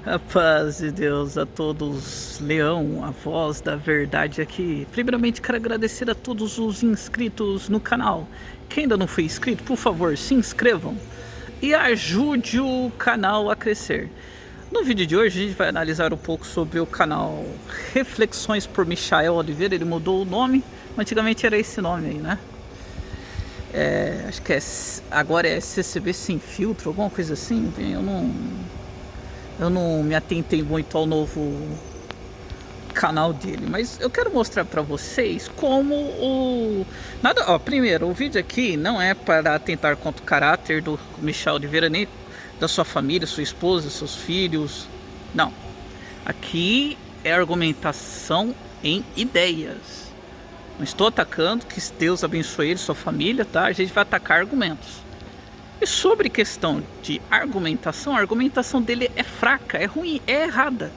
A paz de Deus a todos, Leão, a voz da verdade aqui. Primeiramente quero agradecer a todos os inscritos no canal. Quem ainda não foi inscrito, por favor, se inscrevam e ajude o canal a crescer. No vídeo de hoje a gente vai analisar um pouco sobre o canal Reflexões por Michael Oliveira. Ele mudou o nome, antigamente era esse nome aí, né? Acho que agora é CCB Sem Filtro, alguma coisa assim. Eu não me atentei muito ao novo canal dele, mas eu quero mostrar para vocês como primeiro, o vídeo aqui não é para atentar contra o caráter do Michael Oliveira, nem da sua família, sua esposa, seus filhos. Não. Aqui é argumentação em ideias. Não estou atacando, que Deus abençoe ele, sua família, tá? A gente vai atacar argumentos. E sobre questão de argumentação, a argumentação dele é fraca, é ruim, é errada.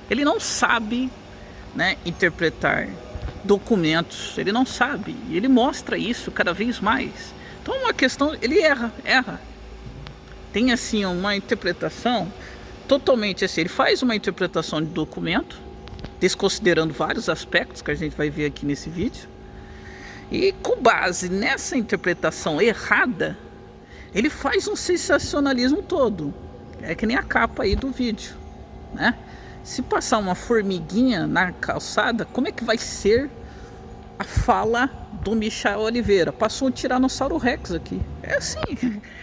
Ele não sabe, né, interpretar documentos, ele não sabe. E ele mostra isso cada vez mais. Então uma questão, ele erra. Tem assim uma interpretação totalmente assim, ele faz uma interpretação de documento, desconsiderando vários aspectos que a gente vai ver aqui nesse vídeo. E com base nessa interpretação errada, ele faz um sensacionalismo todo. É que nem a capa aí do vídeo, né? Se passar uma formiguinha na calçada, como é que vai ser a fala do Michael Oliveira? Passou um Tiranossauro Rex aqui. É assim,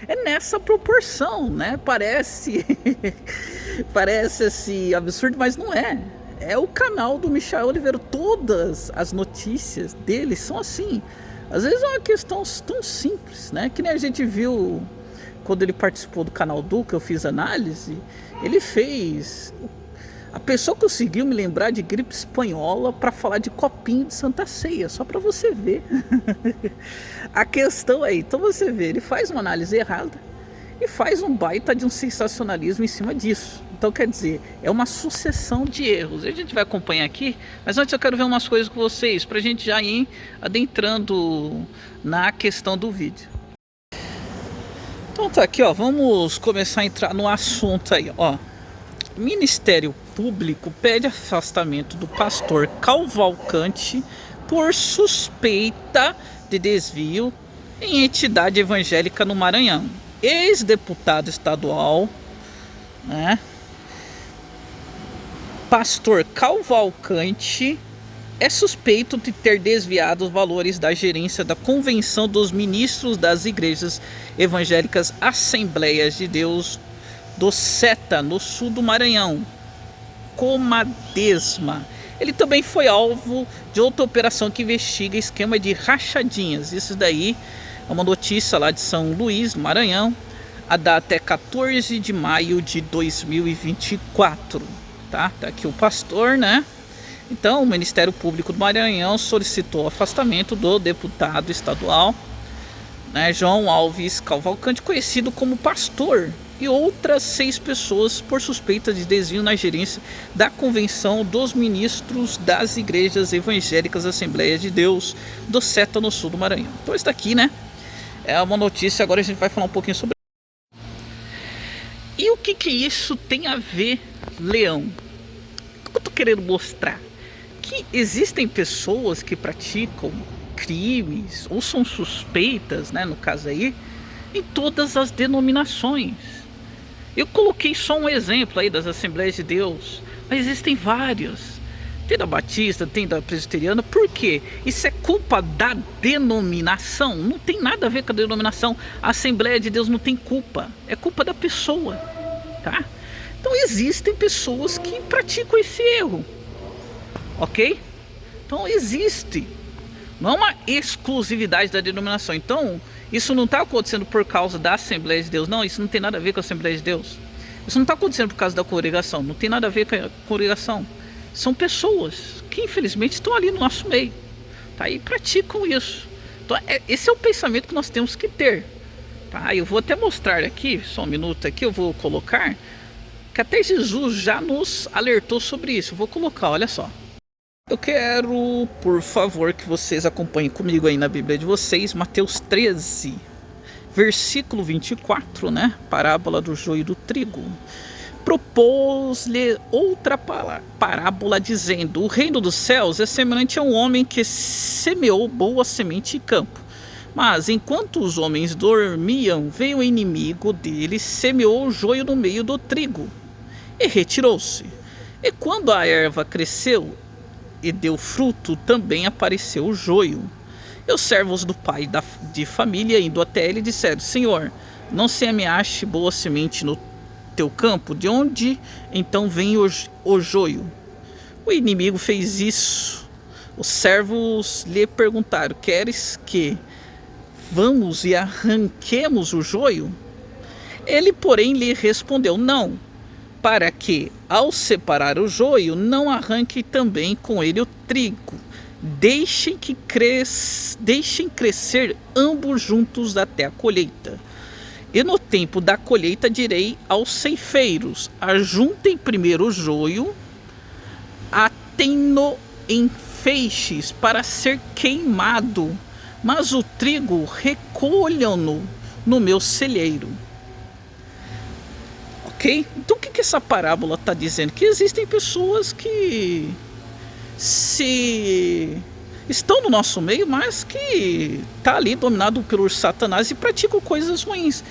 é nessa proporção, né? Parece assim absurdo, mas não é. É o canal do Michael Oliveira. Todas as notícias dele são assim. Às vezes é uma questão tão simples, né? Que nem a gente viu quando ele participou do canal Du, que eu fiz análise. Ele fez... A pessoa conseguiu me lembrar de gripe espanhola para falar de copinho de Santa Ceia, só para você ver. A questão é, então você vê, ele faz uma análise errada e faz um baita de um sensacionalismo em cima disso. Então quer dizer, é uma sucessão de erros. A gente vai acompanhar aqui, mas antes eu quero ver umas coisas com vocês, para a gente já ir adentrando na questão do vídeo. Então tá aqui, ó, vamos começar a entrar no assunto aí, ó. Ministério Público pede afastamento do pastor Cavalcante por suspeita de desvio em entidade evangélica no Maranhão. Ex-deputado estadual, né? Pastor Cavalcante é suspeito de ter desviado os valores da gerência da Convenção dos Ministros das Igrejas Evangélicas Assembleias de Deus do SETA, no sul do Maranhão, Comadesma. Ele também foi alvo de outra operação que investiga esquema de rachadinhas. Isso daí é uma notícia lá de São Luís, Maranhão. A data é 14 de maio de 2024. Tá aqui o pastor, né? Então, o Ministério Público do Maranhão solicitou o afastamento do deputado estadual, né, João Alves Cavalcante, conhecido como pastor, e outras 6 pessoas por suspeita de desvio na gerência da Convenção dos Ministros das Igrejas Evangélicas Assembleias de Deus do SETA, no sul do Maranhão. Então isso daqui, né, é uma notícia. Agora a gente vai falar um pouquinho sobre... E o que isso tem a ver, Leão? O que eu tô querendo mostrar? Que existem pessoas que praticam crimes ou são suspeitas, né, no caso aí, em todas as denominações. Eu coloquei só um exemplo aí das Assembleias de Deus, mas existem vários. Tem da Batista, tem da Presbiteriana. Por quê? Isso é culpa da denominação? Não tem nada a ver com a denominação. A Assembleia de Deus não tem culpa, é culpa da pessoa, tá? Então existem pessoas que praticam esse erro, ok? Então existe, não é uma exclusividade da denominação. Então isso não está acontecendo por causa da Assembleia de Deus, não. Isso não tem nada a ver com a Assembleia de Deus. Isso não está acontecendo por causa da congregação, não tem nada a ver com a congregação. São pessoas que infelizmente estão ali no nosso meio, tá? E praticam isso. Então esse é o pensamento que nós temos que ter, tá? Eu vou até mostrar aqui, só um minuto aqui, eu vou colocar que até Jesus já nos alertou sobre isso. Eu vou colocar, olha só. Eu quero, por favor, que vocês acompanhem comigo aí na Bíblia de vocês, Mateus 13, versículo 24, né? Parábola do joio e do trigo. propôs-lhe outra parábola, dizendo: o reino dos céus é semelhante a um homem que semeou boa semente em campo. Mas enquanto os homens dormiam, veio o inimigo dele, semeou o joio no meio do trigo e retirou-se. E quando a erva cresceu e deu fruto, também apareceu o joio. E os servos do pai de família, indo até ele, disseram: Senhor, não semeaste boa semente no teu campo? De onde então vem o joio? O inimigo fez isso. Os servos lhe perguntaram: queres que vamos e arranquemos o joio? Ele, porém, lhe respondeu: não, para que, ao separar o joio, não arranque também com ele o trigo. Deixem crescer ambos juntos até a colheita. E no tempo da colheita direi aos ceifeiros: ajuntem primeiro o joio, atem-no em feixes para ser queimado, mas o trigo recolham-no no meu celeiro. Ok? Então o que essa parábola está dizendo? Que existem pessoas que estão no nosso meio, mas que tá ali dominado pelo Satanás e praticam coisas ruins,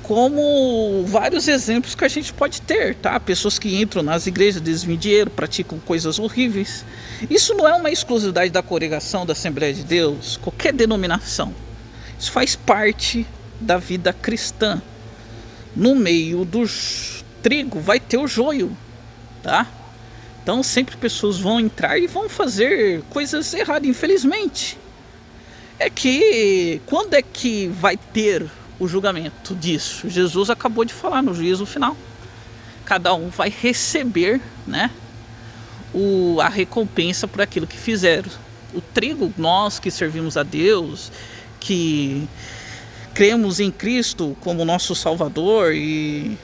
como vários exemplos que a gente pode ter, tá? Pessoas que entram nas igrejas, desviam dinheiro, praticam coisas horríveis. Isso não é uma exclusividade da congregação da Assembleia de Deus, qualquer denominação. Isso faz parte da vida cristã. No meio do trigo vai ter o joio, tá? Então sempre pessoas vão entrar e vão fazer coisas erradas, infelizmente. É que quando é que vai ter o julgamento disso? Jesus acabou de falar no juízo final. Cada um vai receber, né, a recompensa por aquilo que fizeram. O trigo, nós que servimos a Deus, que cremos em Cristo como nosso Salvador e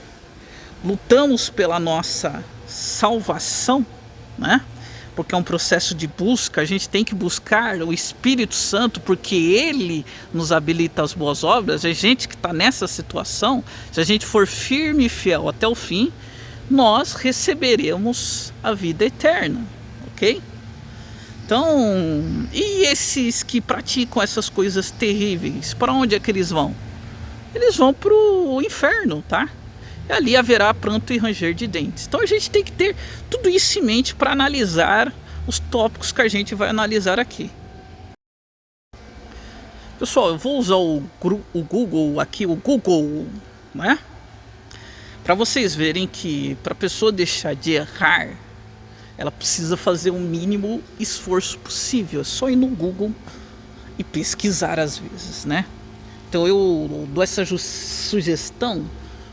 lutamos pela nossa salvação, né? Porque é um processo de busca. A gente tem que buscar o Espírito Santo, porque Ele nos habilita às boas obras. A gente que está nessa situação, se a gente for firme e fiel até o fim, nós receberemos a vida eterna, ok? Então, e esses que praticam essas coisas terríveis, para onde é que eles vão? Eles vão para o inferno, tá? E ali haverá pranto e ranger de dentes. Então a gente tem que ter tudo isso em mente para analisar os tópicos que a gente vai analisar aqui. Pessoal, eu vou usar o Google aqui, né? Para vocês verem que para a pessoa deixar de errar, ela precisa fazer o mínimo esforço possível. É só ir no Google e pesquisar às vezes, né? Então eu dou essa sugestão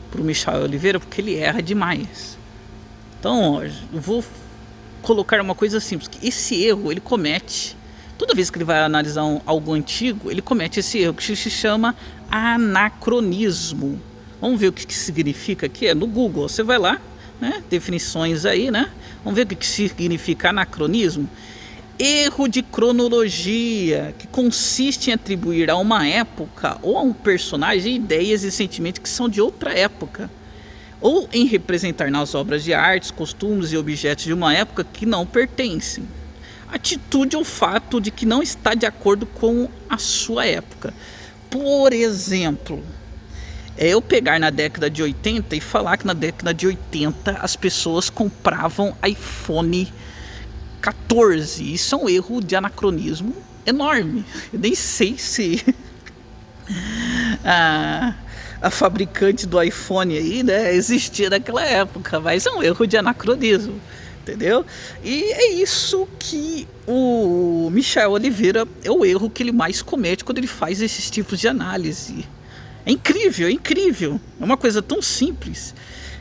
para o Michael Oliveira porque ele erra demais. Então ó, eu vou colocar uma coisa simples, que esse erro ele comete toda vez que ele vai analisar algo antigo. Ele comete esse erro que se chama anacronismo. Vamos ver o que significa aqui. É no Google, você vai lá, né? Definições aí, né? Vamos ver o que significa anacronismo. Erro de cronologia, que consiste em atribuir a uma época ou a um personagem ideias e sentimentos que são de outra época, ou em representar nas obras de artes, costumes e objetos de uma época que não pertencem. Atitude ou fato de que não está de acordo com a sua época. Por exemplo, eu pegar na década de 80 e falar que na década de 80 as pessoas compravam iPhone 14. Isso é um erro de anacronismo enorme. Eu nem sei se a fabricante do iPhone aí, né, existia naquela época, mas é um erro de anacronismo, entendeu? E é isso que o Michael Oliveira, é o erro que ele mais comete quando ele faz esses tipos de análise. É incrível, é incrível. É uma coisa tão simples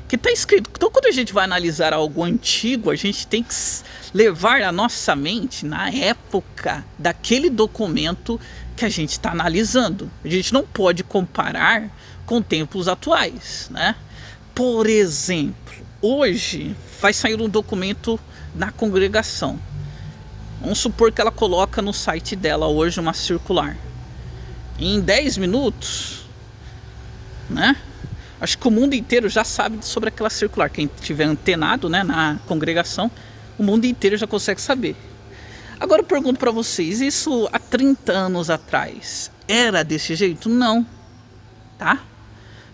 que está escrito. Então quando a gente vai analisar algo antigo, a gente tem que levar a nossa mente na época daquele documento que a gente está analisando. A gente não pode comparar com tempos atuais, né? Por exemplo, hoje vai sair um documento na congregação. Vamos supor que ela coloca no site dela hoje uma circular. Em 10 minutos, né, Acho que o mundo inteiro já sabe sobre aquela circular. Quem tiver antenado, né, na congregação, o mundo inteiro já consegue saber. Agora eu pergunto para vocês, isso há 30 anos atrás era desse jeito? Não, tá?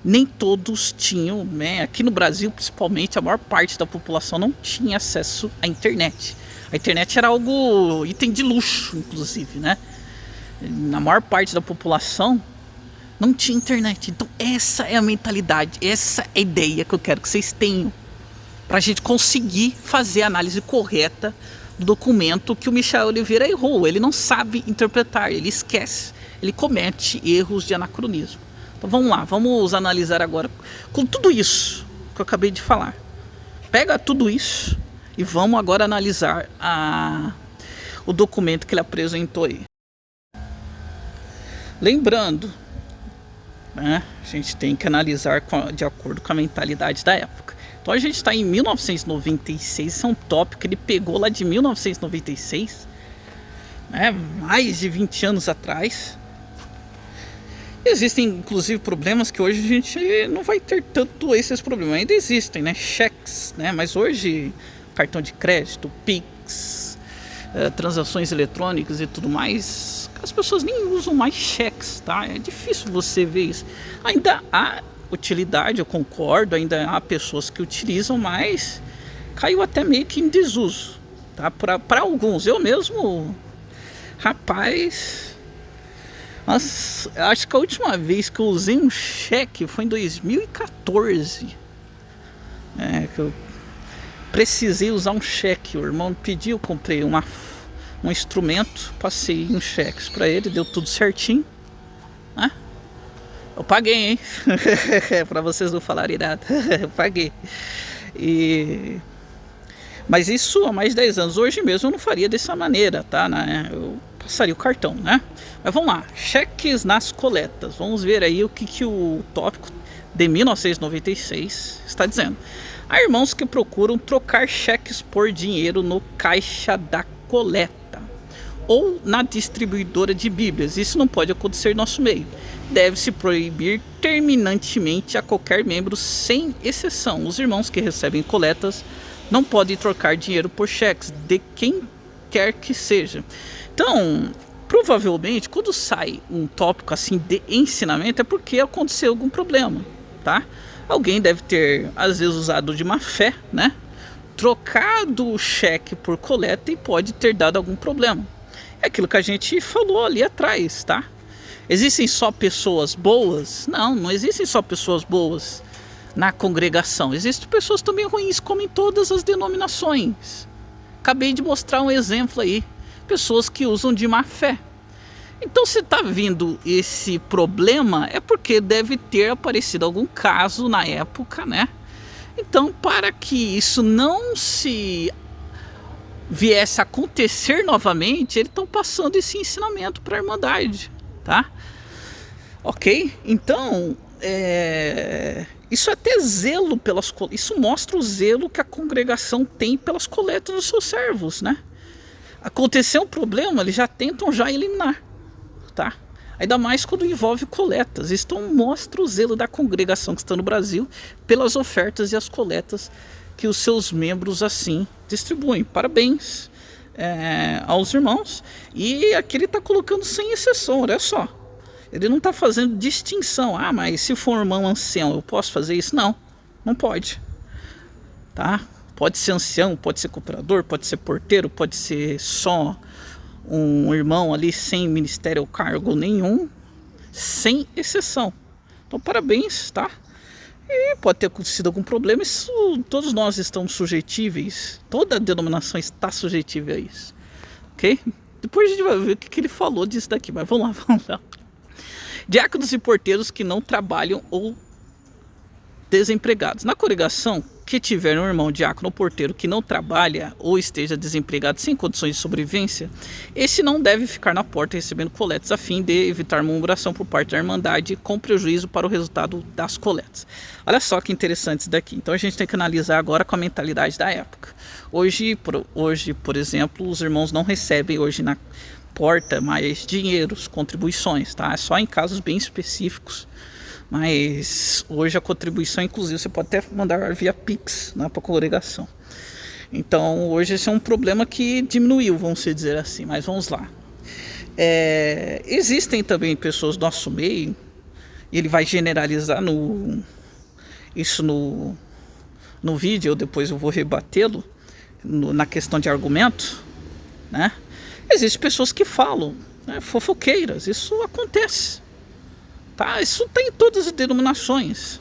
Nem todos tinham, né? Aqui no Brasil, principalmente, a maior parte da população não tinha acesso à internet. A internet era algo, item de luxo, inclusive, né? Na maior parte da população não tinha internet. Então essa é a mentalidade, essa é a ideia que eu quero que vocês tenham, para a gente conseguir fazer a análise correta do documento que o Michael Oliveira errou. Ele não sabe interpretar, ele esquece, ele comete erros de anacronismo. Então vamos lá, vamos analisar agora com tudo isso que eu acabei de falar. Pega tudo isso e vamos agora analisar o documento que ele apresentou aí. Lembrando, né, a gente tem que analisar de acordo com a mentalidade da época. Então a gente está em 1996, esse é um tópico que ele pegou lá de 1996, né, mais de 20 anos atrás. Existem inclusive problemas que hoje a gente não vai ter tanto esses problemas. Ainda existem, né, cheques, né, mas hoje cartão de crédito, Pix, transações eletrônicas e tudo mais, as pessoas nem usam mais cheques, tá? É difícil você ver isso. Ainda há utilidade, eu concordo, ainda há pessoas que utilizam, mas caiu até meio que em desuso, tá? Para alguns, eu mesmo, rapaz, mas acho que a última vez que eu usei um cheque foi em 2014, que eu precisei usar um cheque. O irmão pediu, eu comprei um instrumento, passei em cheques para ele, deu tudo certinho, né? Eu paguei, hein? Para vocês não falarem nada. Eu paguei. Mas isso há mais de 10 anos. Hoje mesmo eu não faria dessa maneira, tá? Eu passaria o cartão, né? Mas vamos lá, cheques nas coletas. Vamos ver aí o que o tópico de 1996 está dizendo. Há irmãos que procuram trocar cheques por dinheiro no caixa da coleta ou na distribuidora de Bíblias. Isso não pode acontecer no nosso meio. Deve-se proibir terminantemente a qualquer membro, sem exceção. Os irmãos que recebem coletas não podem trocar dinheiro por cheques de quem quer que seja. Então, provavelmente, quando sai um tópico assim de ensinamento, é porque aconteceu algum problema, tá? Alguém deve ter, às vezes, usado de má fé, né? Trocado o cheque por coleta e pode ter dado algum problema. É aquilo que a gente falou ali atrás, tá? Existem só pessoas boas? Não, não existem só pessoas boas na congregação. Existem pessoas também ruins, como em todas as denominações. Acabei de mostrar um exemplo aí. Pessoas que usam de má fé. Então, se está vindo esse problema, é porque deve ter aparecido algum caso na época, né? Então, para que isso não se viesse a acontecer novamente, eles estão passando esse ensinamento para a Irmandade, tá? Ok? Então, isso é até zelo pelas coletas. Isso mostra o zelo que a congregação tem pelas coletas dos seus servos, né? Aconteceu um problema, eles já tentam eliminar, tá? Ainda mais quando envolve coletas. Isso mostra o zelo da congregação que está no Brasil pelas ofertas e as coletas que os seus membros assim distribuem. Parabéns aos irmãos. E aqui ele está colocando sem exceção, olha só. Ele não está fazendo distinção. Ah, mas se for um irmão ancião, eu posso fazer isso? Não, não pode. Tá? Pode ser ancião, pode ser cooperador, pode ser porteiro, pode ser só um irmão ali sem ministério ou cargo nenhum, sem exceção. Então, parabéns, tá? E pode ter acontecido algum problema, isso todos nós estamos suscetíveis, toda a denominação está suscetível a isso, ok? Depois a gente vai ver o que ele falou disso daqui, mas vamos lá. Diáconos e porteiros que não trabalham ou desempregados. Na congregação que tiver um irmão diácono ou porteiro que não trabalha ou esteja desempregado sem condições de sobrevivência, esse não deve ficar na porta recebendo coletas a fim de evitar murmuração por parte da Irmandade com prejuízo para o resultado das coletas. Olha só que interessante isso daqui. Então a gente tem que analisar agora com a mentalidade da época. Hoje, por exemplo, os irmãos não recebem hoje na porta mais dinheiros, contribuições, tá? É só em casos bem específicos, Mas hoje a contribuição, inclusive, você pode até mandar via Pix, né, para a congregação. Então hoje esse é um problema que diminuiu, vamos dizer assim, mas vamos lá. Existem também pessoas do nosso meio, e ele vai generalizar isso no vídeo, depois eu vou rebatê-lo na questão de argumento, né? Existem pessoas que falam, né, fofoqueiras, isso acontece, tá? Isso tem em todas as denominações.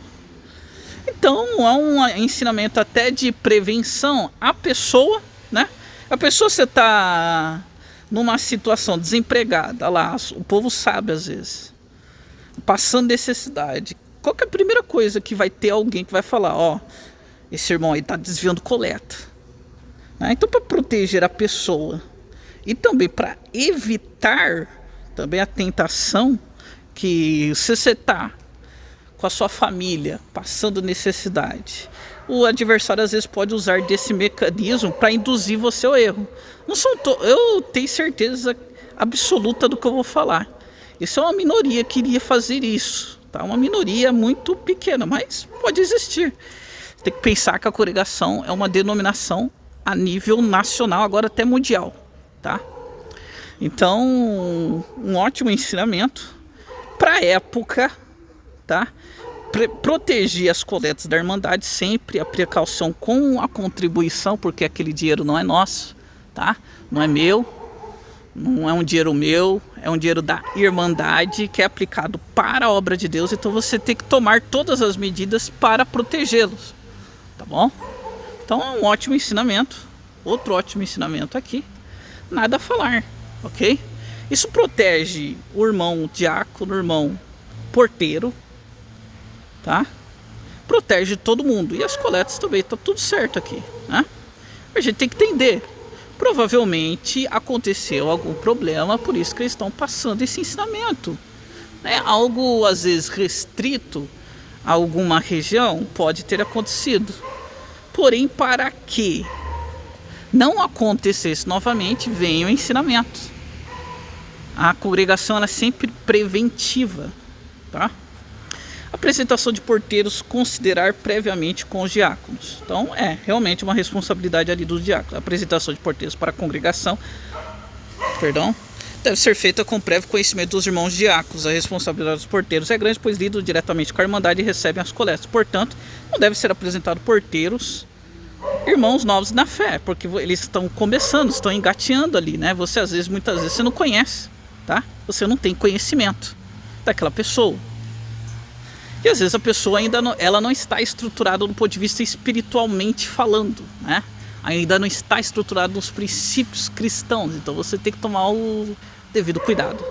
Então há um ensinamento até de prevenção à pessoa, né? A pessoa, você está numa situação desempregada, lá, o povo sabe às vezes, passando necessidade. Qual que é a primeira coisa que vai ter alguém que vai falar? Ó, esse irmão aí está desviando coleta, né? Então, para proteger a pessoa e também para evitar também a tentação que se você está com a sua família passando necessidade, o adversário às vezes pode usar desse mecanismo para induzir você ao erro. Eu tenho certeza absoluta do que eu vou falar. Isso é uma minoria que iria fazer isso, tá? Uma minoria muito pequena, mas pode existir. Tem que pensar que a congregação é uma denominação a nível nacional, agora até mundial, tá? Então, um ótimo ensinamento para a época, tá? Proteger as coletas da Irmandade, sempre a precaução com a contribuição, porque aquele dinheiro não é nosso, tá? Não é meu, não é um dinheiro meu, é um dinheiro da Irmandade que é aplicado para a obra de Deus. Então você tem que tomar todas as medidas para protegê-los, tá bom? Então é um ótimo ensinamento, outro ótimo ensinamento aqui, nada a falar, ok? Isso protege o irmão diácono, o irmão porteiro, tá? Protege todo mundo. E as coletas também, tá tudo certo aqui, né? A gente tem que entender. Provavelmente aconteceu algum problema, por isso que eles estão passando esse ensinamento, né? Algo às vezes restrito a alguma região pode ter acontecido. Porém, para que não acontecesse novamente, vem o ensinamento. A congregação ela é sempre preventiva, tá? Apresentação de porteiros, considerar previamente com os diáconos. Então é realmente uma responsabilidade ali dos diáconos. A apresentação de porteiros para a congregação, deve ser feita com prévio conhecimento dos irmãos diáconos. A responsabilidade dos porteiros é grande, pois lidam diretamente com a Irmandade e recebem as coletas. Portanto, não deve ser apresentado porteiros irmãos novos na fé, porque eles estão começando, estão engateando ali, né? Você às vezes, muitas vezes, você não conhece, tá? Você não tem conhecimento daquela pessoa. E às vezes a pessoa ainda não, ela não está estruturada do ponto de vista espiritualmente falando, né? Ainda não está estruturada nos princípios cristãos. Então você tem que tomar o devido cuidado,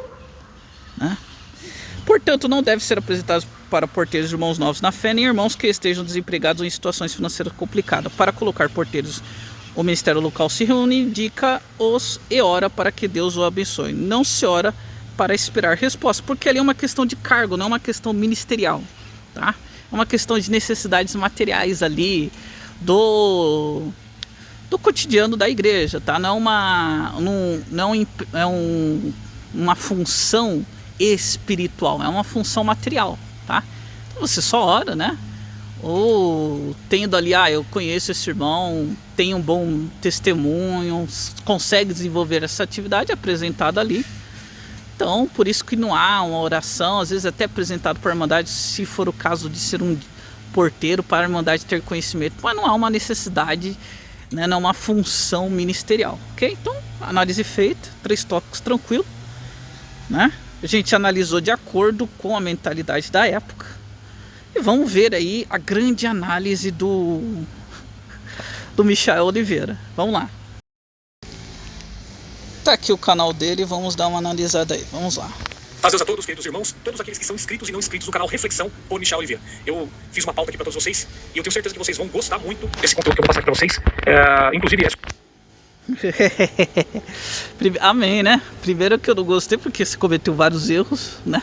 né? Portanto, não deve ser apresentado para porteiros irmãos novos na fé, nem irmãos que estejam desempregados ou em situações financeiras complicadas. Para colocar porteiros, o ministério local se reúne, indica-os e ora para que Deus o abençoe. Não se ora para esperar resposta, porque ali é uma questão de cargo, não é uma questão ministerial, tá? É uma questão de necessidades materiais ali do cotidiano da igreja, tá? Não é uma função espiritual, é uma função material, tá? Então você só ora, né? Ou tendo ali, eu conheço esse irmão, tem um bom testemunho, consegue desenvolver essa atividade apresentada ali. Então, por isso que não há uma oração, às vezes até apresentado para a Irmandade, se for o caso de ser um porteiro, para a Irmandade ter conhecimento, mas não há uma necessidade, né, não é uma função ministerial, ok? Então, análise feita, 3 tópicos tranquilo, né? A gente analisou de acordo com a mentalidade da época. E vamos ver aí a grande análise do Michael Oliveira. Vamos lá. Tá aqui o canal dele, vamos dar uma analisada aí. Vamos lá. Paz a todos, queridos irmãos, todos aqueles que são inscritos e não inscritos no canal Reflexão por Michael Oliveira. Eu fiz uma pauta aqui para todos vocês e eu tenho certeza que vocês vão gostar muito desse conteúdo que eu vou passar aqui para vocês. Inclusive, Amém, né? Primeiro que eu não gostei porque você cometeu vários erros, né?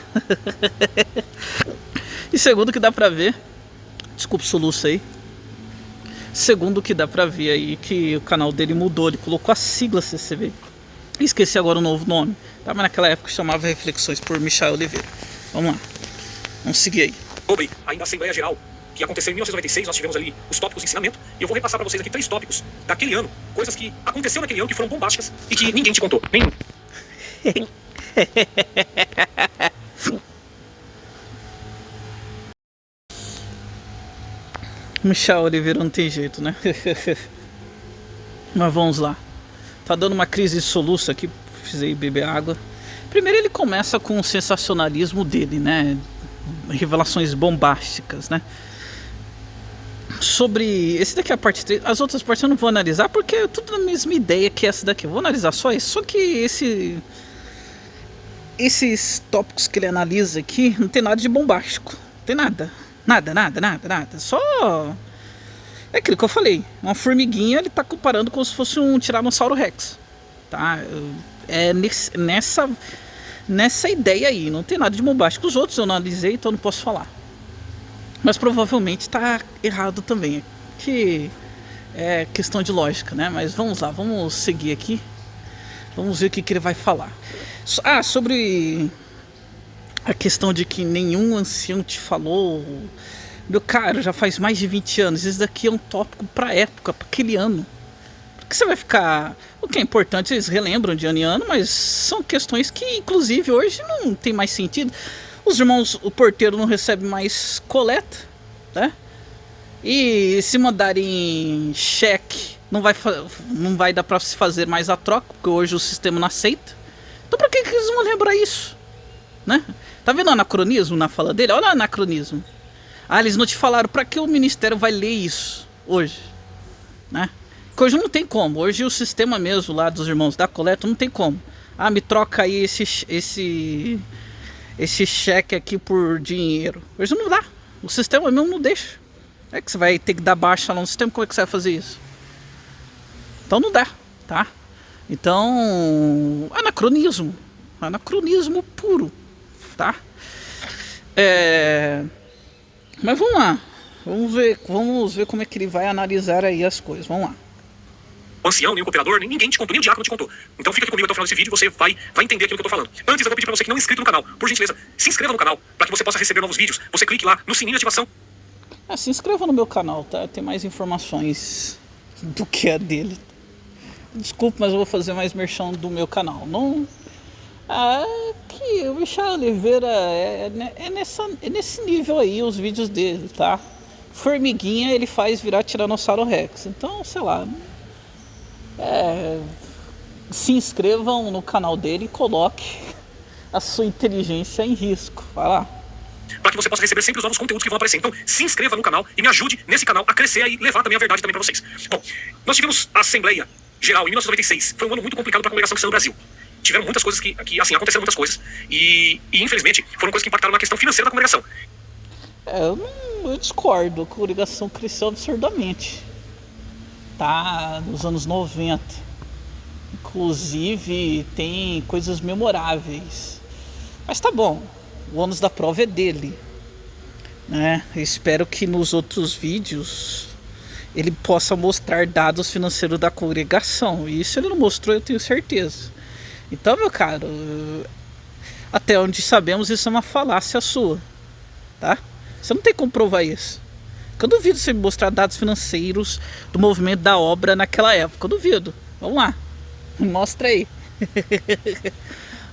E segundo que dá pra ver, desculpa o soluço aí. Segundo que dá pra ver aí que o canal dele mudou, ele colocou a sigla CCV. Esqueci agora o novo nome, tá? Mas naquela época chamava Reflexões por Michael Oliveira. Vamos lá, vamos seguir aí. sobre ainda a Assembleia Geral, que aconteceu em 1996, nós tivemos ali os tópicos de ensinamento, e eu vou repassar para vocês aqui 3 tópicos daquele ano, coisas que aconteceu naquele ano que foram bombásticas e que ninguém te contou, nenhum. Michel Oliveira não tem jeito, né? Mas vamos lá. Tá dando uma crise de soluço aqui, precisei beber água. Primeiro ele começa com o sensacionalismo dele, né? Revelações bombásticas, né? Sobre... Esse daqui é a parte 3. As outras partes eu não vou analisar porque é tudo a mesma ideia que essa daqui. Eu vou analisar só isso. Só que esses tópicos que ele analisa aqui não tem nada de bombástico. Não tem nada. Nada. Só... É aquilo que eu falei. Uma formiguinha ele tá comparando como se fosse um Tiranossauro Rex. Tá? É nessa ideia aí. Não tem nada de bombástico. Os outros eu não analisei, então eu não posso falar. Mas provavelmente tá errado também. Que é questão de lógica, né? Mas vamos lá, vamos seguir aqui. Vamos ver o que ele vai falar. Sobre a questão de que nenhum ancião te falou. Meu caro, já faz mais de 20 anos. Esse daqui é um tópico pra época, pra aquele ano. Porque você vai ficar... O que é importante, eles relembram de ano em ano, mas são questões que, inclusive, hoje não tem mais sentido. Os irmãos, o porteiro não recebe mais coleta, né? E se mandarem cheque, não vai dar para se fazer mais a troca, porque hoje o sistema não aceita. Então para que eles vão lembrar isso, né? Tá vendo o anacronismo na fala dele? Olha o anacronismo. Eles não te falaram para que o ministério vai ler isso hoje, né? Porque hoje não tem como. Hoje o sistema mesmo lá dos irmãos da coleta não tem como. Me troca aí esse cheque aqui por dinheiro. Hoje não dá. O sistema mesmo não deixa. É que você vai ter que dar baixa lá no sistema. Como é que você vai fazer isso? Então não dá, tá? Então, anacronismo puro, tá? Mas vamos lá. Vamos ver como é que ele vai analisar aí as coisas. Vamos lá. O ancião, nem o cooperador, nem ninguém te contou, nem o diácono te contou. Então fica aqui comigo até o final desse vídeo e você vai entender aquilo que eu tô falando. Antes eu vou pedir pra você que não é inscrito no canal, por gentileza, se inscreva no canal, para que você possa receber novos vídeos. Você clique lá no sininho de ativação. Se inscreva no meu canal, tá? Tem mais informações do que a dele. Desculpa, mas eu vou fazer mais merchan do meu canal. Não... que o Michel Oliveira é nesse nível aí os vídeos dele, tá? Formiguinha ele faz virar Tiranossauro Rex. Então, sei lá... se inscrevam no canal dele e coloque a sua inteligência em risco. Vai lá. Para que você possa receber sempre os novos conteúdos que vão aparecer. Então se inscreva no canal e me ajude nesse canal a crescer e levar também a verdade também para vocês. Bom, nós tivemos a Assembleia Geral em 1996. Foi um ano muito complicado para a congregação cristã no Brasil. Tiveram muitas coisas que assim, aconteceram muitas coisas. E infelizmente foram coisas que impactaram na questão financeira da congregação. Eu discordo. A congregação cresceu absurdamente. Tá, nos anos 90. Inclusive tem coisas memoráveis. Mas tá bom, o ônus da prova é dele, né? Eu espero que nos outros vídeos ele possa mostrar dados financeiros da congregação. E isso ele não mostrou, eu tenho certeza. Então, meu caro, até onde sabemos, isso é uma falácia sua, tá? Você não tem como provar isso. Eu duvido você me mostrar dados financeiros do movimento da obra naquela época. Eu duvido. Vamos lá. Mostra aí.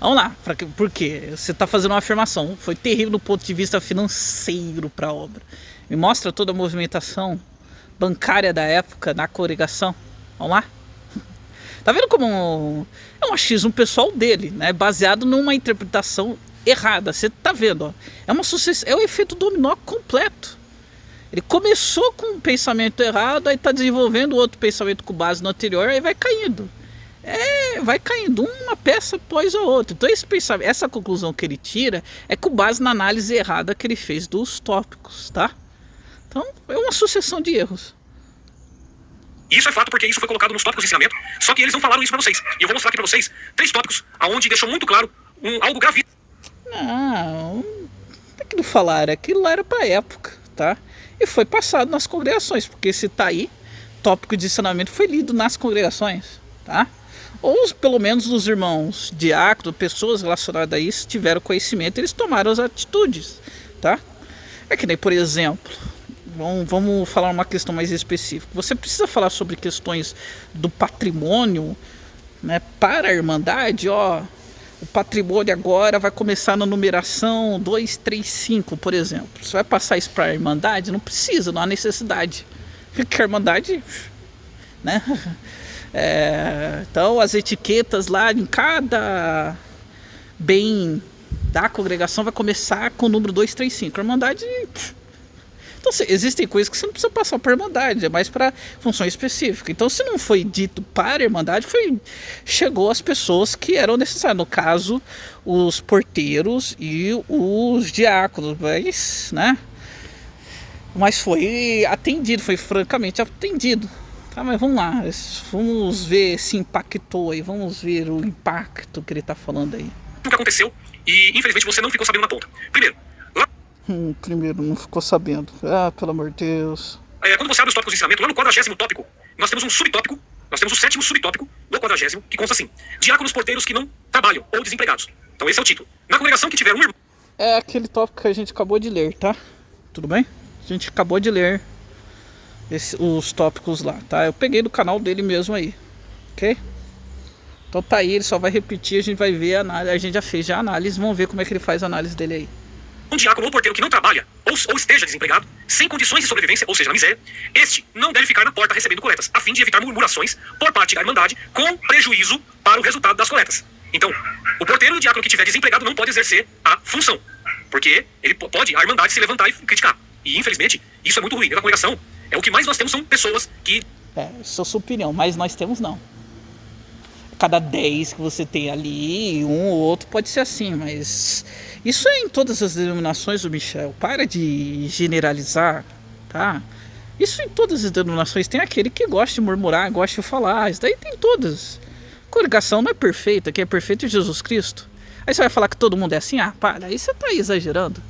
Vamos lá. Por quê? Você está fazendo uma afirmação. Foi terrível do ponto de vista financeiro para a obra. Me mostra toda a movimentação bancária da época na congregação. Vamos lá. Tá vendo como é um achismo pessoal dele, né? Baseado numa interpretação errada. Você tá vendo, ó. É o efeito dominó completo. Ele começou com um pensamento errado, aí está desenvolvendo outro pensamento com base no anterior, aí vai caindo. Vai caindo uma peça após a outra. Então essa conclusão que ele tira é com base na análise errada que ele fez dos tópicos, tá? Então é uma sucessão de erros. Isso é fato porque isso foi colocado nos tópicos de ensinamento, só que eles não falaram isso para vocês. E eu vou mostrar aqui para vocês 3 tópicos onde deixou muito claro algo gravíssimo. Não é que não falaram, aquilo lá era para época, tá? E foi passado nas congregações, porque se tá aí, tópico de ensinamento foi lido nas congregações, tá? Ou pelo menos os irmãos diáconos, pessoas relacionadas a isso, tiveram conhecimento, eles tomaram as atitudes, tá? É que nem, por exemplo, vamos falar uma questão mais específica. Você precisa falar sobre questões do patrimônio, né, para a Irmandade, ó. O patrimônio agora vai começar na numeração 235, por exemplo. Você vai passar isso para a Irmandade? Não precisa, não há necessidade. Porque a Irmandade, né? Então as etiquetas lá em cada bem da congregação vai começar com o número 235. A Irmandade... Então, existem coisas que você não precisa passar para a Irmandade, é mais para função específica. Então, se não foi dito para a Irmandade, chegou às pessoas que eram necessárias. No caso, os porteiros e os diáconos, mas foi atendido, foi francamente atendido. Tá, mas vamos lá, vamos ver se impactou aí, vamos ver o impacto que ele está falando aí. O que aconteceu e, infelizmente, você não ficou sabendo na ponta. Primeiro, não ficou sabendo. Ah, pelo amor de Deus. Quando você abre os tópicos de ensinamento, lá no 40º tópico, nós temos um subtópico, nós temos o 7º subtópico do 40º, que consta assim: diáconos porteiros que não trabalham ou desempregados. Então esse é o título. Na congregação que tiver um irmão... É aquele tópico que a gente acabou de ler, tá? Tudo bem? A gente acabou de ler os tópicos lá, tá? Eu peguei do canal dele mesmo aí, ok? Então tá aí, ele só vai repetir, a gente vai ver a análise. A gente já fez a análise, vamos ver como é que ele faz a análise dele aí. Um diácono ou porteiro que não trabalha ou esteja desempregado, sem condições de sobrevivência, ou seja, na miséria, este não deve ficar na porta recebendo coletas, a fim de evitar murmurações por parte da Irmandade, com prejuízo para o resultado das coletas. Então, o porteiro e o diácono que estiver desempregado não pode exercer a função, porque a Irmandade se levantar e criticar. E, infelizmente, isso é muito ruim. Na congregação, o que mais nós temos são pessoas que... Essa é a sua opinião, mas nós temos não. Cada 10 que você tem ali, um ou outro pode ser assim, mas isso é em todas as denominações, o Michel. Para de generalizar, tá? Isso em todas as denominações. Tem aquele que gosta de murmurar, gosta de falar. Isso daí tem todas. A congregação não é perfeita, quem é perfeito é Jesus Cristo. Aí você vai falar que todo mundo é assim? Ah, para, aí você tá aí exagerando.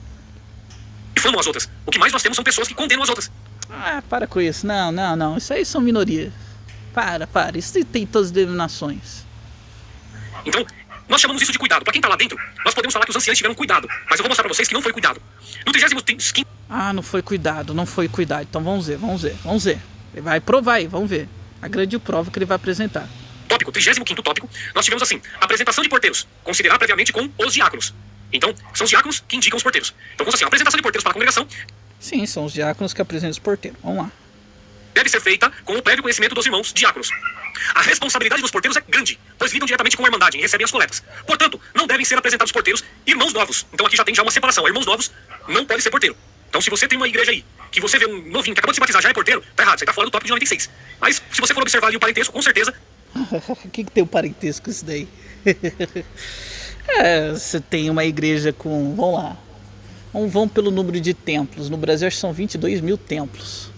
difamam as outras. O que mais nós temos são pessoas que condenam as outras. Ah, para com isso. Não. Isso aí são minorias. Para. Isso tem todas as denominações. Então, nós chamamos isso de cuidado. Para quem tá lá dentro, nós podemos falar que os anciãos tiveram cuidado. Mas eu vou mostrar para vocês que não foi cuidado. No 35º... Ah, não foi cuidado. Então vamos ver. Ele vai provar aí, vamos ver. A grande prova que ele vai apresentar. Tópico, 35º tópico, nós tivemos assim: apresentação de porteiros. Considerar previamente com os diáconos. Então, são os diáconos que indicam os porteiros. Então, consta assim: a apresentação de porteiros para a congregação... Sim, são os diáconos que apresentam os porteiros. Vamos lá. Deve ser feita com o prévio conhecimento dos irmãos diáconos. A responsabilidade dos porteiros é grande, pois lidam diretamente com a Irmandade e recebem as coletas. Portanto, não devem ser apresentados porteiros irmãos novos. Então aqui já tem uma separação. Irmãos novos não podem ser porteiro. Então se você tem uma igreja aí, que você vê um novinho que acabou de se batizar já é porteiro, tá errado, você tá fora do tópico de 96. Mas se você for observar ali o parentesco, com certeza... O que tem o parentesco isso daí? Você tem uma igreja com... Vamos lá. Vamos pelo número de templos. No Brasil acho que são 22 mil templos.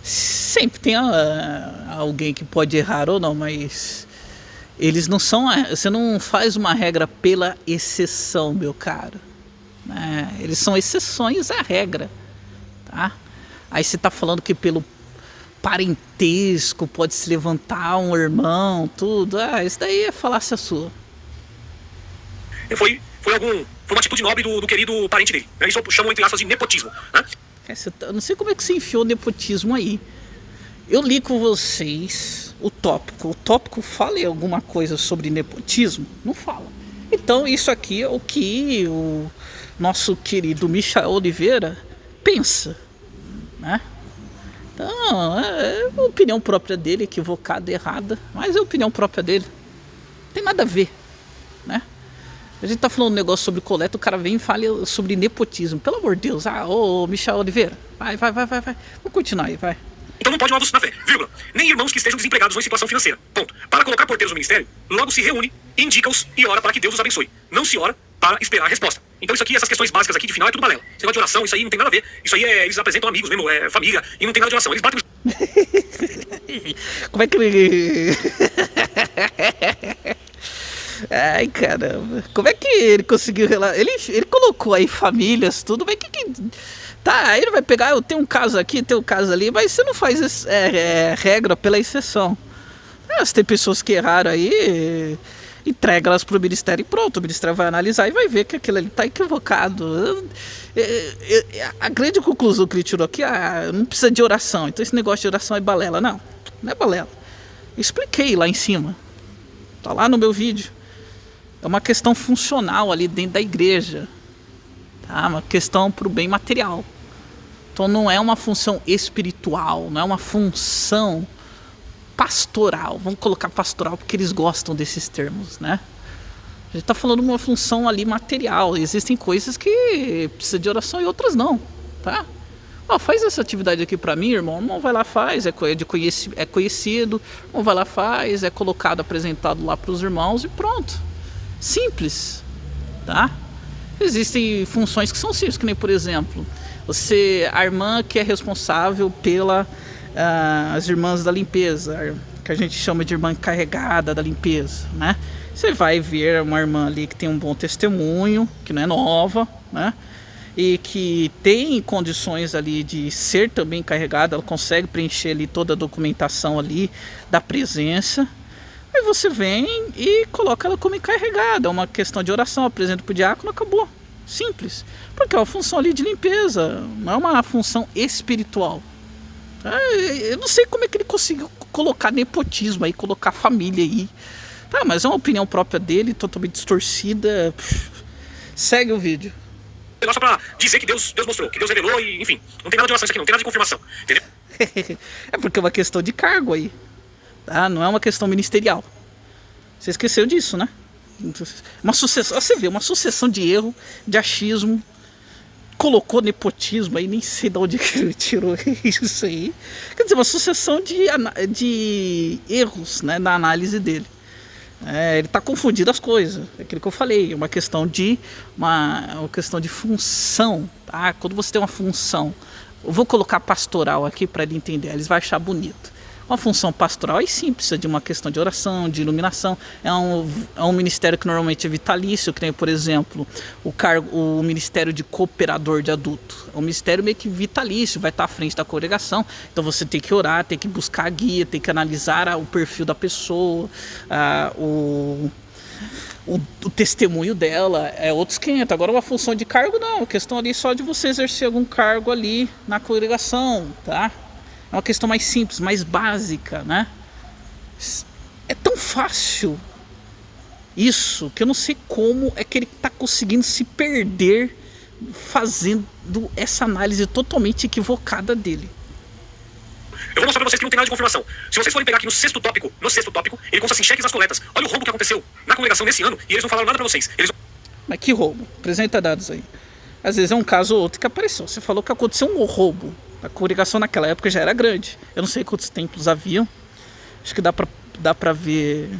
Sempre tem alguém que pode errar ou não, mas eles não são... Você não faz uma regra pela exceção, meu caro. Eles são exceções à regra, tá? Aí você tá falando que pelo parentesco pode se levantar um irmão, tudo. Isso daí é falácia sua. Foi uma atitude nobre do querido parente dele. Isso chamam, entre aspas, de nepotismo, né? Eu não sei como é que você enfiou nepotismo aí. Eu li com vocês o tópico. O tópico fala alguma coisa sobre nepotismo? Não fala. Então isso aqui é o que o nosso querido Michel Oliveira pensa, né? Então, é a opinião própria dele, equivocada, errada, mas é a opinião própria dele. Não tem nada a ver, né? A gente tá falando um negócio sobre coleta, o cara vem e fala sobre nepotismo. Pelo amor de Deus, ô Michel Oliveira, vai. Vamos continuar aí, vai. Então não pode novos na fé, vírgula. Nem irmãos que estejam desempregados ou em situação financeira. Ponto. Para colocar porteiros no ministério, logo se reúne, indica-os e ora para que Deus os abençoe. Não se ora para esperar a resposta. Então isso aqui, essas questões básicas aqui de final é tudo balela. Esse negócio de oração, isso aí não tem nada a ver. Isso aí eles apresentam amigos mesmo, família, e não tem nada de oração. Eles batem... Como é que ele... Ai, caramba. Como é que ele conseguiu relatar? Ele colocou aí famílias, tudo, mas que... Tá, aí ele vai pegar, eu tenho um caso aqui, tenho um caso ali, mas você não faz regra pela exceção. Você tem pessoas que erraram aí entrega elas pro ministério e pronto, o ministério vai analisar e vai ver que aquilo ali tá equivocado. A grande conclusão que ele tirou aqui, não precisa de oração, então esse negócio de oração é balela. Não é balela. Eu expliquei lá em cima, tá lá no meu vídeo. É uma questão funcional ali dentro da igreja, tá? Uma questão pro bem material. Então não é uma função espiritual, não é uma função pastoral. Vamos colocar pastoral porque eles gostam desses termos, né? A gente está falando de uma função ali material. Existem coisas que precisam de oração e outras não, tá? Faz essa atividade aqui para mim, irmão. O irmão vai lá, faz, é conhecido. O irmão vai lá, faz, é colocado, apresentado lá para os irmãos e pronto. Simples, tá? Existem funções que são simples, que nem, por exemplo, a irmã que é responsável as irmãs da limpeza, que a gente chama de irmã encarregada da limpeza, né? Você vai ver uma irmã ali que tem um bom testemunho, que não é nova, né? E que tem condições ali de ser também encarregada, ela consegue preencher ali toda a documentação ali da presença. Aí você vem e coloca ela como encarregada, é uma questão de oração, apresenta para o diácono, acabou. Simples, porque é uma função ali de limpeza, não é uma função espiritual. Eu não sei como é que ele conseguiu colocar nepotismo aí, colocar família aí. Tá, mas é uma opinião própria dele, totalmente distorcida. Segue o vídeo. Só pra dizer que Deus mostrou, que Deus revelou e, enfim, não tem nada de oração isso aqui, não tem nada de confirmação, entendeu? É porque é uma questão de cargo aí, tá? Não é uma questão ministerial. Você esqueceu disso, né? Uma sucessão, você vê, uma sucessão de erro, de achismo. Colocou nepotismo aí, nem sei de onde que ele tirou isso aí. Quer dizer, uma sucessão de erros, né, na análise dele. Ele está confundindo as coisas. É aquilo que eu falei, uma questão de função, tá? Quando você tem uma função, eu vou colocar pastoral aqui para ele entender, eles vão achar bonito. Uma função pastoral aí sim precisa de uma questão de oração, de iluminação. É um ministério que normalmente é vitalício, que nem, por exemplo, o ministério de cooperador de adulto. É um ministério meio que vitalício, vai estar à frente da congregação. Então você tem que orar, tem que buscar a guia, tem que analisar o perfil da pessoa, o testemunho dela. É outros 500. Agora uma função de cargo não, questão ali só de você exercer algum cargo ali na congregação, tá? É uma questão mais simples, mais básica, né? É tão fácil isso que eu não sei como é que ele está conseguindo se perder fazendo essa análise totalmente equivocada dele. Eu vou mostrar pra vocês que não tem nada de confirmação. Se vocês forem pegar aqui no sexto tópico, ele consta assim, cheques das coletas. Olha o roubo que aconteceu na congregação nesse ano e eles não falaram nada pra vocês. Mas que roubo? Apresenta dados aí. Às vezes é um caso ou outro que apareceu. Você falou que aconteceu um roubo. A congregação naquela época já era grande. Eu não sei quantos templos haviam. Acho que dá pra ver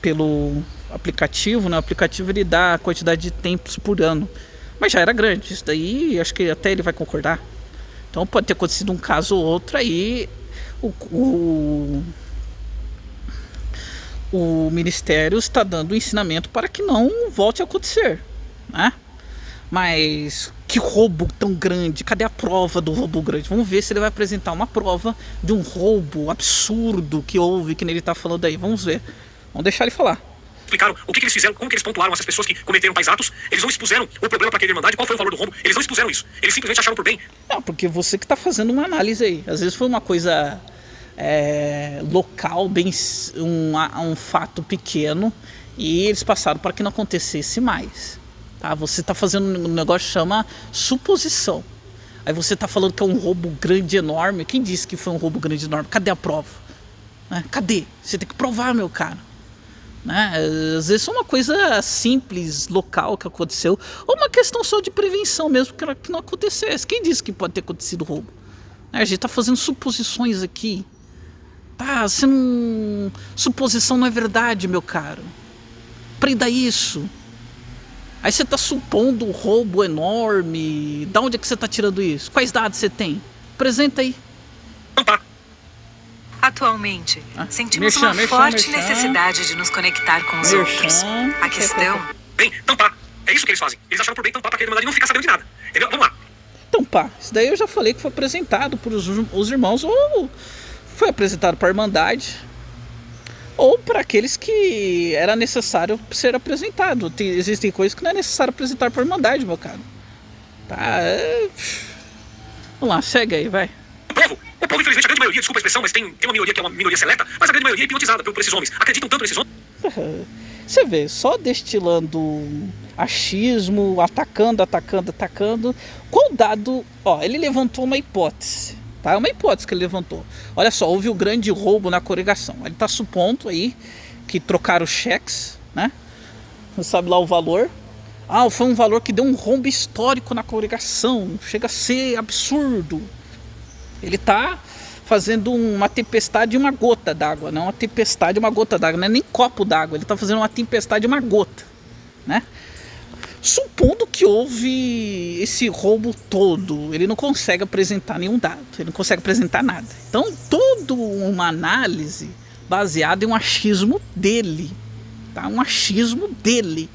pelo aplicativo, né? O aplicativo ele dá a quantidade de templos por ano. Mas já era grande. Isso daí acho que até ele vai concordar. Então pode ter acontecido um caso ou outro aí. O ministério está dando ensinamento para que não volte a acontecer, né? Mas que roubo tão grande? Cadê a prova do roubo grande? Vamos ver se ele vai apresentar uma prova de um roubo absurdo que houve, que ele está falando aí. Vamos ver. Vamos deixar ele falar. Explicaram o que eles fizeram, como que eles pontuaram essas pessoas que cometeram tais atos. Eles não expuseram o problema para aquela irmandade, qual foi o valor do rombo. Eles não expuseram isso. Eles simplesmente acharam por bem. Não, porque você que está fazendo uma análise aí. Às vezes foi uma coisa local, bem um fato pequeno, e eles passaram para que não acontecesse mais. Tá? Você está fazendo um negócio que chama suposição. Aí você está falando que é um roubo grande, enorme. Quem disse que foi um roubo grande, enorme? Cadê a prova? Né? Cadê? Você tem que provar, meu cara. Né? Às vezes é uma coisa simples, local que aconteceu, ou uma questão só de prevenção mesmo, que não acontecesse. Quem disse que pode ter acontecido roubo? A gente está fazendo suposições aqui. Tá, suposição não é verdade, meu caro. Prenda isso. Aí você está supondo um roubo enorme. Da onde é que você está tirando isso? Quais dados você tem? Apresenta aí. Atualmente, sentimos uma forte necessidade de nos conectar com os outros. A questão... Bem, tampar. É isso que eles fazem. Eles acharam por bem tampar para que a irmandade não ficar sabendo de nada. Entendeu? Vamos lá. Tampar. Isso daí eu já falei que foi apresentado por os irmãos, ou foi apresentado para a irmandade. ou para aqueles que era necessário ser apresentado. Existem coisas que não é necessário apresentar por Irmandade, meu caro. Tá. Vamos lá, segue aí, vai. O povo, infelizmente, a grande maioria, desculpa a expressão, mas tem uma minoria que é uma minoria seleta, mas a grande maioria é hipnotizada por esses homens. Acreditam tanto nesses homens. Você vê, só destilando achismo, atacando. Qual dado? Ó, ele levantou uma hipótese. Tá? É uma hipótese que ele levantou. Olha só, houve o grande roubo na congregação. Ele está supondo aí que trocaram cheques, né? Não sabe lá o valor. Ah, foi um valor que deu um rombo histórico na congregação. Chega a ser absurdo. Ele está fazendo uma tempestade de uma gota d'água. Não uma tempestade de uma gota d'água. Não é nem copo d'água. Ele está fazendo uma tempestade de uma gota, né? Supondo que houve esse roubo todo, ele não consegue apresentar nenhum dado, ele não consegue apresentar nada. Então, toda uma análise baseada em um achismo dele, tá? Um achismo dele.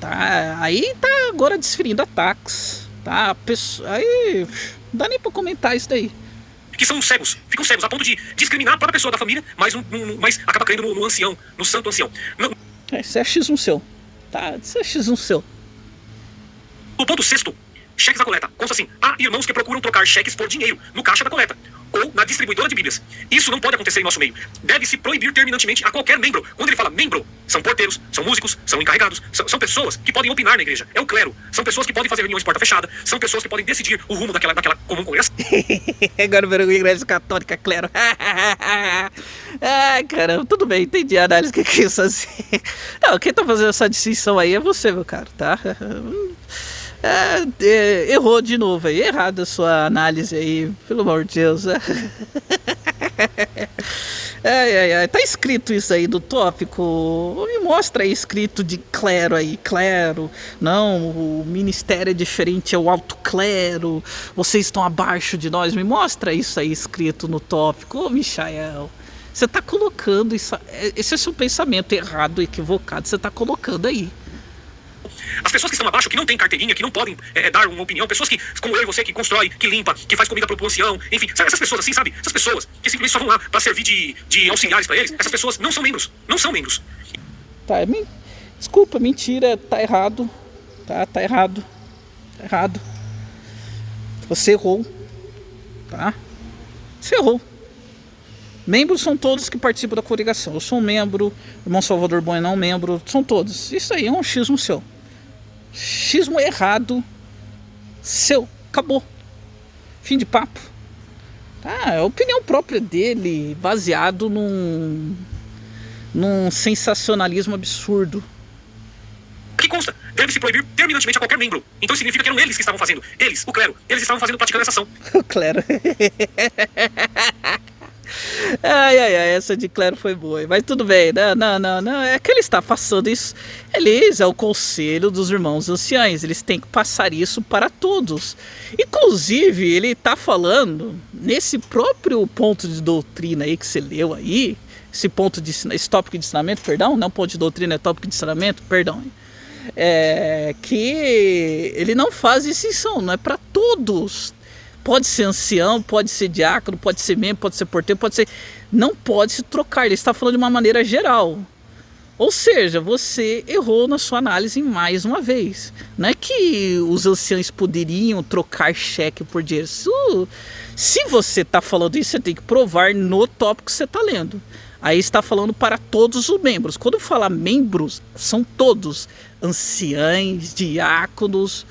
Tá? Aí tá agora desferindo ataques, tá? Aí não dá nem pra comentar isso daí. Que são cegos, ficam cegos a ponto de discriminar a própria pessoa da família, mas acaba caindo no ancião, no santo ancião. Isso é achismo seu. Tá, isso é X1 seu. O ponto 6º, cheques da coleta. Consta assim: há irmãos que procuram trocar cheques por dinheiro no caixa da coleta ou na distribuidora de bíblias. Isso não pode acontecer em nosso meio. Deve-se proibir terminantemente a qualquer membro. Quando ele fala membro, são porteiros, são músicos, são encarregados, são pessoas que podem opinar na igreja. É o clero. São pessoas que podem fazer reuniões porta fechada. São pessoas que podem decidir o rumo daquela comum congregação. Agora virou igreja católica, clero. Ai, caramba, tudo bem, entendi a análise que quis fazer. Não, quem tá fazendo essa distinção aí é você, meu caro, tá? Errou de novo aí, errada a sua análise aí, pelo amor de Deus. Tá escrito isso aí do tópico. Me mostra aí escrito de clero aí. Clero, não, o ministério é diferente, é o alto clero, vocês estão abaixo de nós. Me mostra isso aí escrito no tópico. Ô, Michael, você tá colocando isso, esse é seu pensamento errado, equivocado, você tá colocando aí. As pessoas que estão abaixo, que não têm carteirinha, que não podem dar uma opinião, pessoas que, como eu e você, que constrói, que limpa, que faz comida pro ancião, enfim, essas pessoas assim, sabe? Essas pessoas que simplesmente só vão lá pra servir de auxiliares pra eles, essas pessoas não são membros, não são membros. Tá, desculpa, mentira, tá errado, tá errado, você errou, tá? Você errou. Membros são todos que participam da congregação. Eu sou um membro, o irmão Salvador Bueno é um membro, são todos. Isso aí é um xismo seu. Xismo errado seu. Acabou. Fim de papo. É a opinião própria dele, baseado num sensacionalismo absurdo. Que consta, deve-se proibir terminantemente a qualquer membro. Então significa que eram eles que estavam fazendo. Eles, o clero, eles estavam praticando essa ação. O clero. Essa de clero foi boa, mas tudo bem, não, é que ele está passando isso, eles é o conselho dos irmãos anciãos, eles têm que passar isso para todos, inclusive ele está falando, nesse próprio ponto de doutrina aí que você leu aí, esse tópico de ensinamento, perdão, não ponto de doutrina, é tópico de ensinamento, perdão, que ele não faz distinção, não é para todos. Pode ser ancião, pode ser diácono, pode ser membro, pode ser porteiro, pode ser... Não pode se trocar, ele está falando de uma maneira geral. Ou seja, você errou na sua análise mais uma vez. Não é que os anciãos poderiam trocar cheque por dinheiro. Se você está falando isso, você tem que provar no tópico que você está lendo. Aí está falando para todos os membros. Quando falar membros, são todos. Anciãos, diáconos,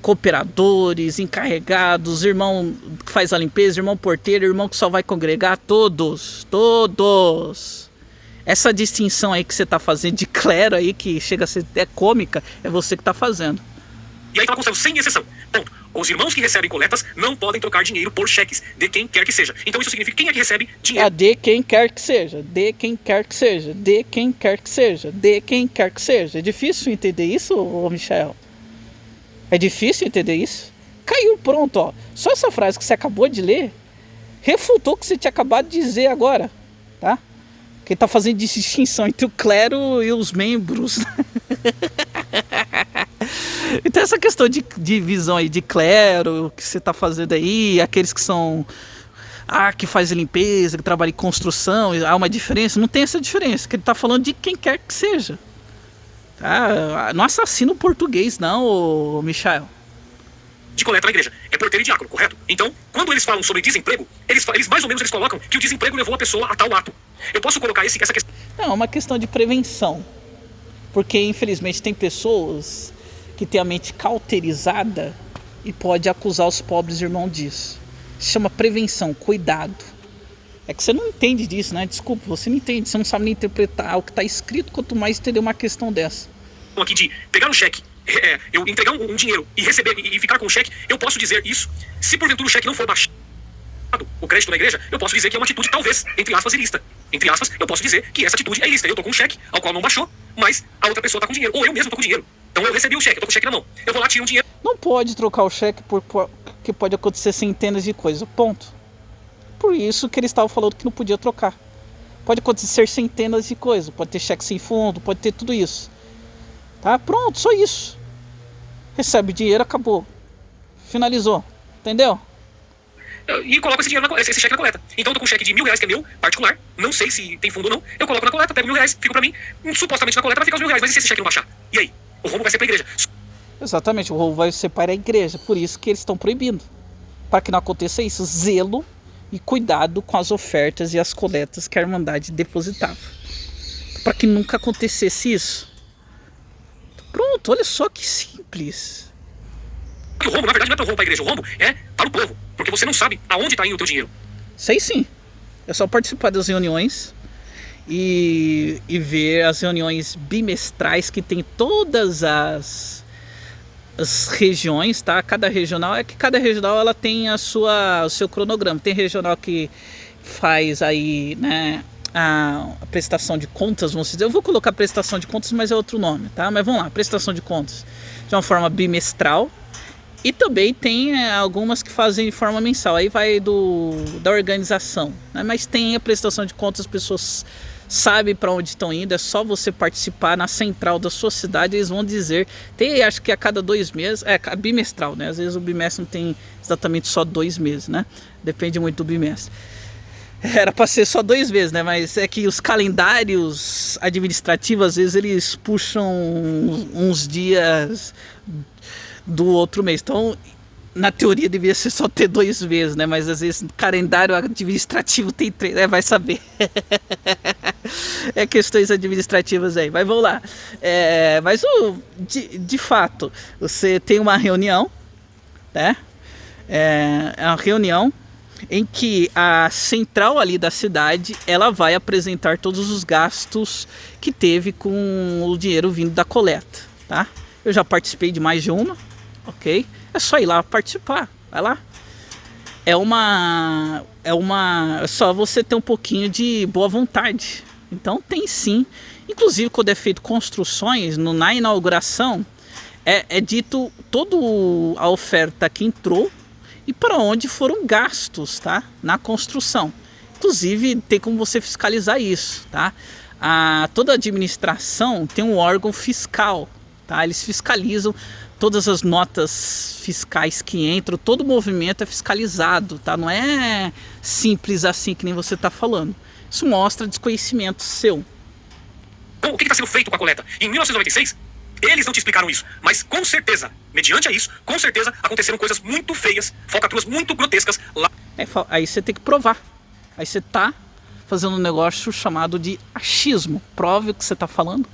cooperadores, encarregados, irmão que faz a limpeza, irmão porteiro, irmão que só vai congregar, todos. Essa distinção aí que você está fazendo de clero aí, que chega a ser até cômica, é você que está fazendo. E aí está constando, sem exceção. Ponto. Os irmãos que recebem coletas não podem trocar dinheiro por cheques de quem quer que seja. Então isso significa quem é que recebe dinheiro. De quem quer que seja, de quem quer que seja, de quem quer que seja, de quem quer que seja. É difícil entender isso, ô Michael? É difícil entender isso? Caiu, pronto, ó. Só essa frase que você acabou de ler refutou o que você tinha acabado de dizer agora, tá? Que tá fazendo distinção entre o clero e os membros. Então essa questão de visão aí de clero, que você tá fazendo aí, aqueles que são que faz limpeza, que trabalha em construção, há uma diferença. Não tem essa diferença, que ele está falando de quem quer que seja. Tá? Não assassina o português não, ô Michael. De coleta na igreja. É porteiro e diácono, correto? Então, quando eles falam sobre desemprego, eles mais ou menos eles colocam que o desemprego levou a pessoa a tal ato. Eu posso colocar essa questão... Não, é uma questão de prevenção. Porque, infelizmente, tem pessoas que têm a mente cauterizada e pode acusar os pobres irmãos disso. Se chama prevenção, cuidado. É que você não entende disso, né? Desculpa, você não entende. Você não sabe nem interpretar o que está escrito, quanto mais entender uma questão dessa. Aqui de pegar um cheque, eu entregar um dinheiro e receber e ficar com o cheque, eu posso dizer isso. Se porventura o cheque não for baixado, o crédito na igreja, eu posso dizer que é uma atitude talvez, entre aspas, ilícita. Entre aspas, eu posso dizer que essa atitude é ilícita. Eu tô com um cheque, ao qual não baixou, mas a outra pessoa tá com dinheiro. Ou eu mesmo tô com dinheiro. Então eu recebi o cheque, eu tô com o cheque na mão. Eu vou lá, tiro um dinheiro. Não pode trocar o cheque porque pode acontecer centenas de coisas. Ponto. Por isso que eles estavam falando que não podia trocar. Pode acontecer centenas de coisas. Pode ter cheque sem fundo, pode ter tudo isso. Tá? Pronto, só isso. Recebe dinheiro, acabou. Finalizou. Entendeu? E coloco esse cheque na coleta. Então eu tô com um cheque de R$1.000 que é meu, particular. Não sei se tem fundo ou não. Eu coloco na coleta, pego R$1.000, fico pra mim. Supostamente na coleta vai ficar os R$1.000. Mas e se esse cheque não baixar? E aí? O roubo vai ser pra igreja. Exatamente, o roubo vai ser para a igreja. Por isso que eles estão proibindo. Para que não aconteça isso, zelo e cuidado com as ofertas e as coletas que a Irmandade depositava. Para que nunca acontecesse isso. Pronto, olha só que simples. O rombo, na verdade, não é para o rombo para a igreja. O rombo é para o povo. Porque você não sabe aonde está indo o teu dinheiro. Sei sim. É só participar das reuniões e ver as reuniões bimestrais que tem todas as regiões, tá? Cada regional ela tem o seu cronograma. Tem regional que faz aí, né, a prestação de contas, vamos dizer. Eu vou colocar prestação de contas, mas é outro nome, tá? Mas vamos lá, prestação de contas de uma forma bimestral. E também tem algumas que fazem de forma mensal. Aí vai da organização, né? Mas tem a prestação de contas, as pessoas sabem para onde estão indo. É só você participar na central da sua cidade. Eles vão dizer, tem, acho que a cada 2 meses, bimestral, né? Às vezes o bimestre não tem exatamente só 2 meses, né? Depende muito do bimestre. Era para ser só 2 meses, né? Mas é que os calendários administrativos, às vezes eles puxam uns dias do outro mês. Então, na teoria, devia ser só ter 2 meses, né? Mas às vezes o calendário administrativo tem 3, né? Vai saber. É questões administrativas aí. Mas vamos lá. Mas de fato, você tem uma reunião, né? É uma reunião em que a central ali da cidade, ela vai apresentar todos os gastos que teve com o dinheiro vindo da coleta, tá? Eu já participei de mais de uma, ok? É só ir lá participar, vai lá. É só você ter um pouquinho de boa vontade. Então tem sim. Inclusive quando é feito construções, na inauguração, é dito toda a oferta que entrou e para onde foram gastos, tá? Na construção. Inclusive tem como você fiscalizar isso, tá? Toda administração tem um órgão fiscal, tá? Eles fiscalizam todas as notas fiscais que entram, todo movimento é fiscalizado, tá? Não é simples assim que nem você está falando. Isso mostra desconhecimento seu. Bom, o que está sendo feito com a coleta? Em 1996, eles não te explicaram isso, mas com certeza, mediante a isso, com certeza aconteceram coisas muito feias, falcatruas muito grotescas lá. Aí você tem que provar. Aí você tá fazendo um negócio chamado de achismo. Prove o que você tá falando.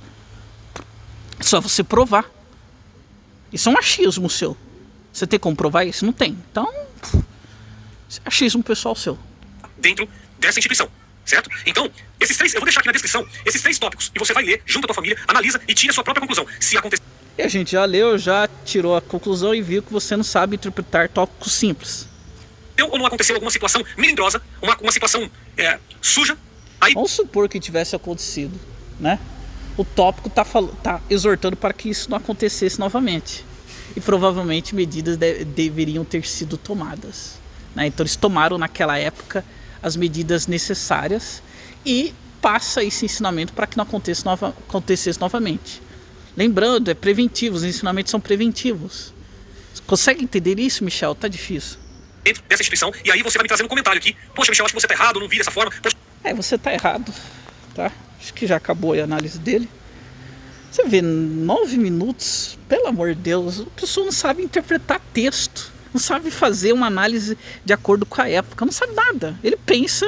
É só você provar. Isso é um achismo seu. Você tem como provar isso? Não tem. Então, isso é achismo pessoal seu. Dentro dessa instituição, certo? Então, eu vou deixar aqui na descrição esses 3 tópicos e você vai ler junto à tua família, analisa e tira a sua própria conclusão. Se acontecer... E a gente já leu, já tirou a conclusão e viu que você não sabe interpretar tópicos simples. Ou não aconteceu alguma situação melindrosa, uma situação suja, aí... Vamos supor que tivesse acontecido, né? O tópico tá exortando para que isso não acontecesse novamente. E provavelmente medidas deveriam ter sido tomadas, né? Então eles tomaram naquela época as medidas necessárias e passa esse ensinamento para que não acontecesse novamente. Lembrando, é preventivo, os ensinamentos são preventivos. Você consegue entender isso, Michel? Tá difícil. dentro dessa instituição, e aí você vai me trazendo um comentário aqui. Poxa, Michel, acho que você tá errado, eu não vi dessa forma. Poxa... Você tá errado, tá? Acho que já acabou a análise dele. Você vê, 9 minutos, pelo amor de Deus, a pessoa não sabe interpretar texto, não sabe fazer uma análise de acordo com a época, não sabe nada. Ele pensa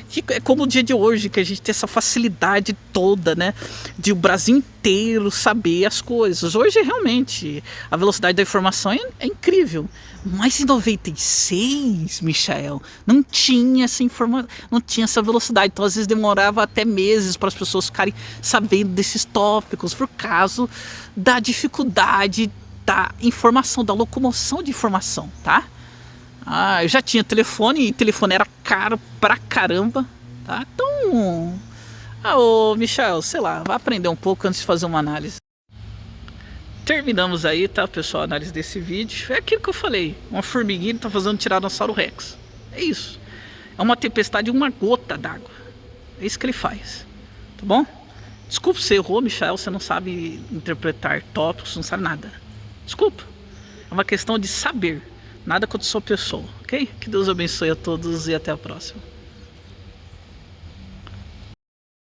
que é como o dia de hoje, que a gente tem essa facilidade toda, né, de o Brasil inteiro saber as coisas. Hoje, realmente, a velocidade da informação é incrível. Mas em 96, Michael, não tinha essa informação, não tinha essa velocidade. Então, às vezes, demorava até meses para as pessoas ficarem sabendo desses tópicos, por causa da dificuldade da informação, da locomoção de informação, tá? Eu já tinha telefone, e telefone era caro pra caramba, tá? Então, ô Michael, sei lá, vai aprender um pouco antes de fazer uma análise. Terminamos aí, tá, pessoal, a análise desse vídeo. É aquilo que eu falei, uma formiguinha tá fazendo Tiranossauro Rex. É isso. É uma tempestade, uma gota d'água. É isso que ele faz, tá bom? Desculpa, você errou, Michael, você não sabe interpretar tópicos, não sabe nada. Desculpa. É uma questão de saber. Nada contra a sua pessoa, ok? Que Deus abençoe a todos e até a próxima.